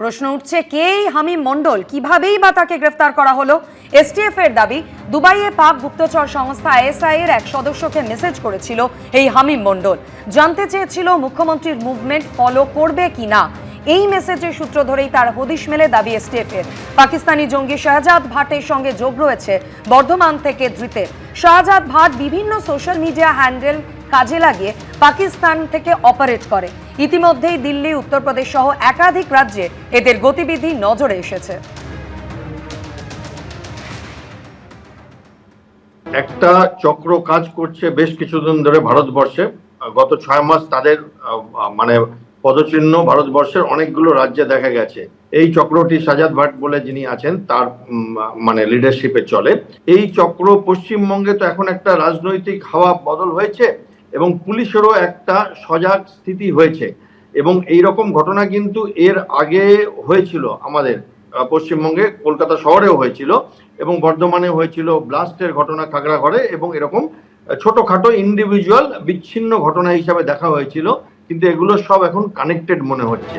প্রশ্ন উঠছে কে এই হামিম মণ্ডল, কিভাবেই বা তাকে গ্রেফতার করা হলো। এসটিএফ এর দাবি, দুবাইয়ে পাক গুপ্তচর সংস্থা আইএসআই এর এক সদস্যকে মেসেজ করেছিল এই হামিম মণ্ডল। জানতে চেয়েছিল মুখ্যমন্ত্রীর মুভমেন্ট ফলো করবে কিনা। এই মেসেজের সূত্র ধরেই তার হদিশ মেলে দাবি এসটিএফ এর। পাকিস্তানি জঙ্গি শাহজাদ ভাটের সঙ্গে যোগ রয়েছে বর্ধমান থেকে ধৃতের। শাহজাদ ভাট বিভিন্ন সোশ্যাল মিডিয়া হ্যান্ডেল কাজে লাগিয়ে পাকিস্তান থেকে অপারেট করে। ইতিমধ্যেই দিল্লি, উত্তরপ্রদেশ সহ একাধিক রাজ্যে এদের গতিবিধি নজরে এসেছে। একটা চক্র কাজ করছে বেশ কিছুদিন ধরে ভারতবর্ষে। গত 6 মাস তাদের মানে পদচিহ্ন ভারতবর্ষের অনেকগুলো রাজ্যে দেখা গেছে। এই চক্রটি শাহজাদ ভাট বলে যিনি আছেন তার মানে লিডারশিপে চলে। এই চক্র পশ্চিমবঙ্গে তো এখন একটা রাজনৈতিক হাওয়া বদল হয়েছে এবং পুলিশেরও একটা সজাগ স্থিতি হয়েছে এবং এই রকম ঘটনা কিন্তু এর আগে হয়েছিল আমাদের পশ্চিমবঙ্গে, কলকাতা শহরেও হয়েছিল এবং বর্ধমানে হয়েছিল ব্লাস্টের ঘটনা খাগড়াঘরে, এবং এরকম ছোটখাটো ইন্ডিভিজুয়াল বিচ্ছিন্ন ঘটনা হিসাবে দেখা হয়েছিল, কিন্তু এগুলো সব এখন কানেক্টেড মনে হচ্ছে।